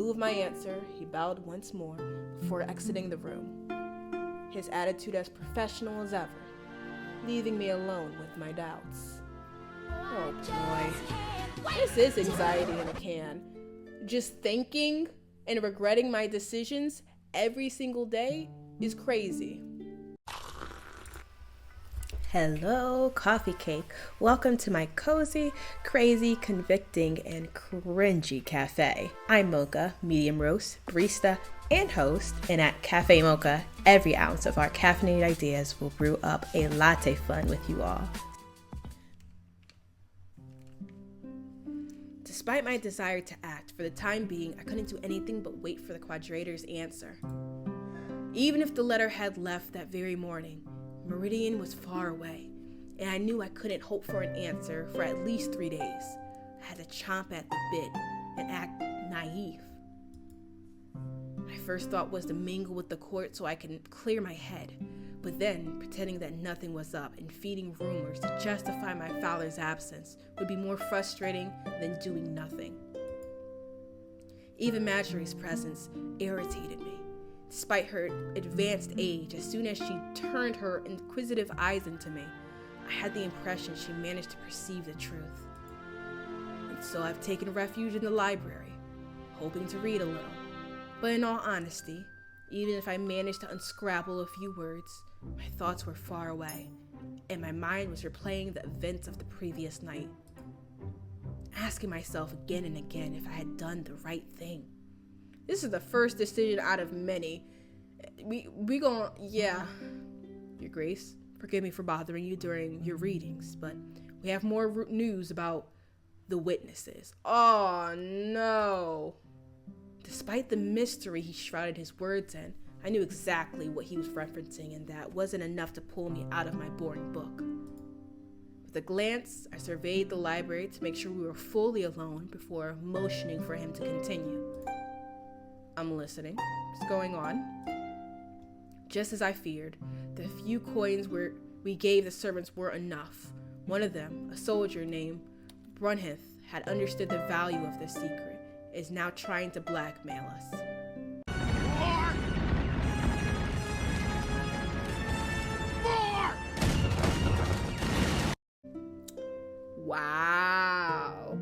lieu of my answer, he bowed once more before exiting the room, his attitude as professional as ever, leaving me alone with my doubts. Oh boy, this is anxiety in a can. Just thinking and regretting my decisions every single day is crazy. Hello, coffee cake. Welcome to my cozy, crazy, convicting, and cringy cafe. I'm Mocha, medium roast, barista, and host. And at Cafe Mocha, every ounce of our caffeinated ideas will brew up a latte fun with you all. Despite my desire to act, for the time being, I couldn't do anything but wait for the Quadrator's answer. Even if the letter had left that very morning, Meridian was far away, and I knew I couldn't hope for an answer for at least 3 days. I had to chomp at the bit and act naive. My first thought was to mingle with the court so I can clear my head, but then pretending that nothing was up and feeding rumors to justify my father's absence would be more frustrating than doing nothing. Even Marjorie's presence irritated me. Despite her advanced age, as soon as she turned her inquisitive eyes into me, I had the impression she managed to perceive the truth. And so I've taken refuge in the library, hoping to read a little. But in all honesty, even if I managed to unscrabble a few words, my thoughts were far away, and my mind was replaying the events of the previous night, asking myself again and again if I had done the right thing. This is the first decision out of many. Yeah. Your Grace, forgive me for bothering you during your readings, but we have more news about the witnesses. Oh, no. Despite the mystery he shrouded his words in, I knew exactly what he was referencing, and that wasn't enough to pull me out of my boring book. With a glance, I surveyed the library to make sure we were fully alone before motioning for him to continue. I'm listening. What's going on? Just as I feared, the few coins we gave the servants were enough. One of them, a soldier named Brunhith, had understood the value of the secret, is now trying to blackmail us. Wow.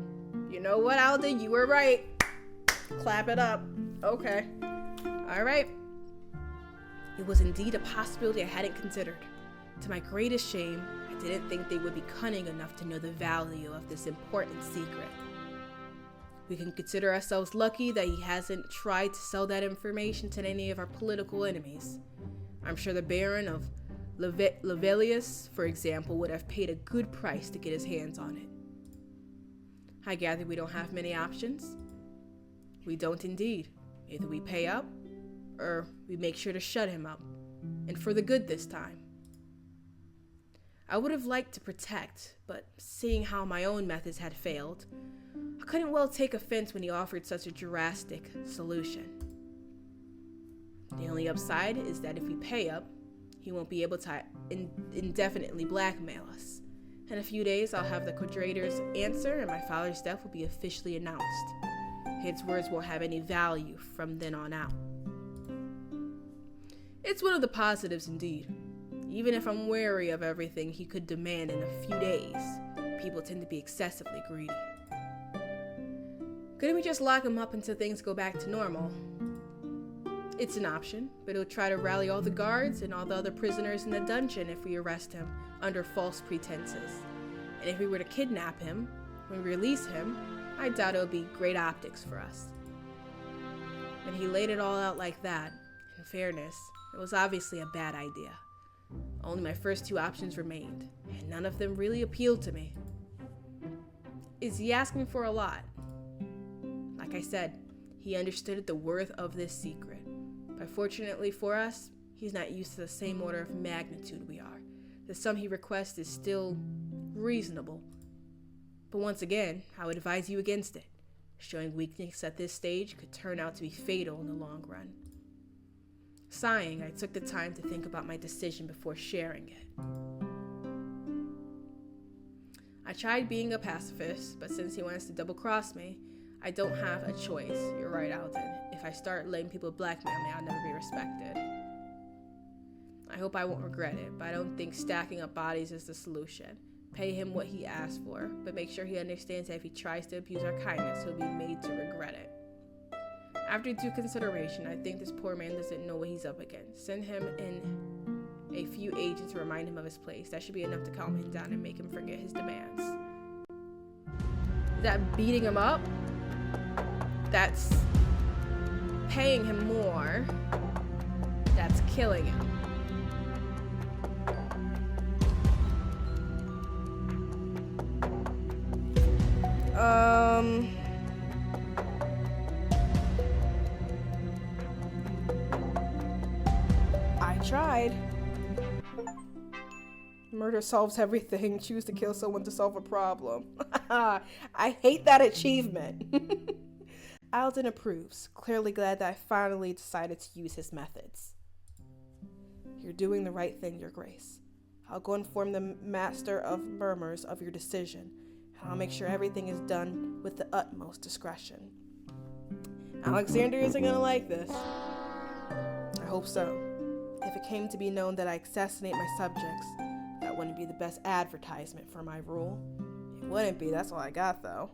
You know what, Alden? You were right. Clap it up. Okay. All right. It was indeed a possibility I hadn't considered. To my greatest shame, I didn't think they would be cunning enough to know the value of this important secret. We can consider ourselves lucky that he hasn't tried to sell that information to any of our political enemies. I'm sure the Baron of Levelius, for example, would have paid a good price to get his hands on it. I gather we don't have many options. We don't indeed. Either we pay up, or we make sure to shut him up, and for the good this time. I would have liked to protect, but seeing how my own methods had failed, I couldn't well take offense when he offered such a drastic solution. The only upside is that if we pay up, he won't be able to indefinitely blackmail us. In a few days, I'll have the Quadrator's answer, and my father's death will be officially announced. His words won't have any value from then on out. It's one of the positives indeed. Even if I'm wary of everything he could demand in a few days, people tend to be excessively greedy. Couldn't we just lock him up until things go back to normal? It's an option, but he'll try to rally all the guards and all the other prisoners in the dungeon if we arrest him under false pretenses. And if we were to kidnap him, when we release him, I doubt it would be great optics for us. When he laid it all out like that, in fairness, it was obviously a bad idea. Only my first two options remained, and none of them really appealed to me. Is he asking for a lot? Like I said, he understood the worth of this secret. But fortunately for us, he's not used to the same order of magnitude we are. The sum he requests is still reasonable. But once again, I would advise you against it. Showing weakness at this stage could turn out to be fatal in the long run. Sighing, I took the time to think about my decision before sharing it. I tried being a pacifist, but since he wants to double-cross me, I don't have a choice. You're right, Alden. If I start letting people blackmail me, I'll never be respected. I hope I won't regret it, but I don't think stacking up bodies is the solution. Pay him what he asked for, but make sure he understands that if he tries to abuse our kindness, he'll be made to regret it. After due consideration, I think this poor man doesn't know what he's up against. Send him in a few agents to remind him of his place. That should be enough to calm him down and make him forget his demands. Is that beating him up? That's paying him more. That's killing him. I tried. Murder solves everything. Choose to kill someone to solve a problem. I hate that achievement. Alden approves, clearly glad that I finally decided to use his methods. You're doing the right thing, Your Grace. I'll go inform the Master of Murmurs of your decision, and I'll make sure everything is done with the utmost discretion. Alexander isn't gonna like this. I hope so. If it came to be known that I assassinate my subjects, that wouldn't be the best advertisement for my rule. It wouldn't be, that's all I got though.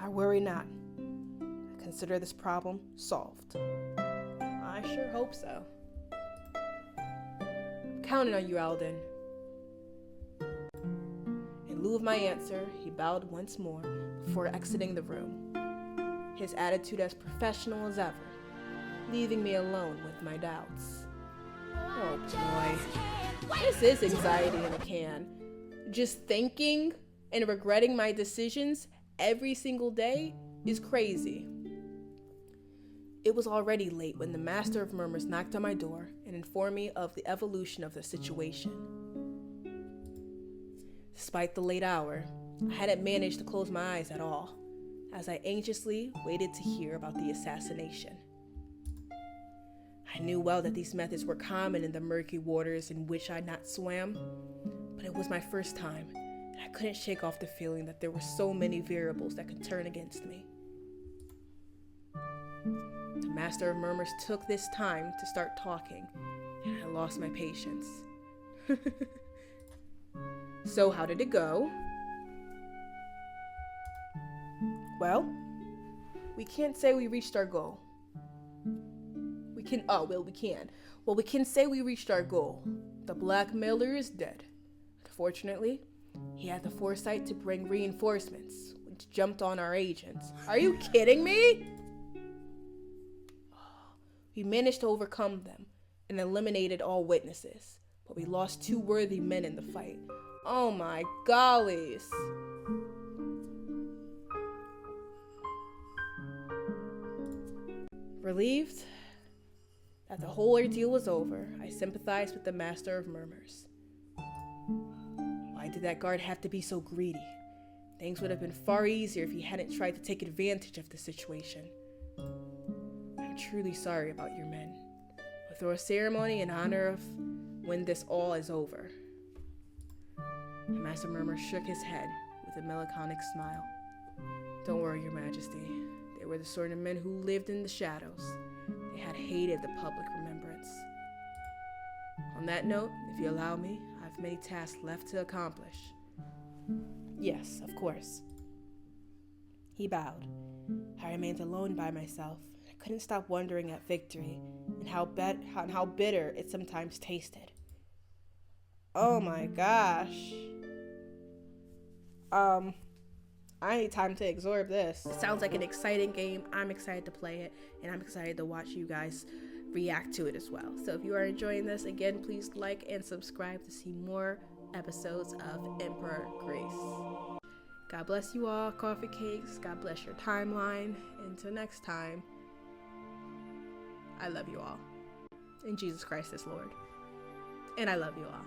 I worry not. I consider this problem solved. I sure hope so. I'm counting on you, Alden. In lieu of my answer, he bowed once more before exiting the room, his attitude as professional as ever, leaving me alone with my doubts. Oh boy, this is anxiety in a can. Just thinking and regretting my decisions every single day is crazy. It was already late when the Master of Murmurs knocked on my door and informed me of the evolution of the situation. Despite the late hour, I hadn't managed to close my eyes at all, as I anxiously waited to hear about the assassination. I knew well that these methods were common in the murky waters in which I not swam, but it was my first time, and I couldn't shake off the feeling that there were so many variables that could turn against me. The Master of Murmurs took this time to start talking, and I lost my patience. So how did it go? Well, we can't say we reached our goal. We can say we reached our goal. The blackmailer is dead. Unfortunately, he had the foresight to bring reinforcements, which jumped on our agents. Are you kidding me? We managed to overcome them and eliminated all witnesses, but we lost 2 worthy men in the fight. Oh my gollies. Relieved that the whole ordeal was over, I sympathized with the Master of Murmurs. Why did that guard have to be so greedy? Things would have been far easier if he hadn't tried to take advantage of the situation. I'm truly sorry about your men. We'll throw a ceremony in honor of when this all is over. The Master Murmur shook his head with a melancholic smile. Don't worry, Your Majesty. They were the sort of men who lived in the shadows. They had hated the public remembrance. On that note, if you allow me, I have many tasks left to accomplish. Yes, of course. He bowed. I remained alone by myself. I couldn't stop wondering at victory and how bitter it sometimes tasted. Oh my gosh. I need time to absorb this. It sounds like an exciting game. I'm excited to play it, and I'm excited to watch you guys react to it as well. So if you are enjoying this, again, please like and subscribe to see more episodes of Emperor Grace. God bless you all, coffee cakes. God bless your timeline. Until next time, I love you all. And Jesus Christ is Lord. And I love you all.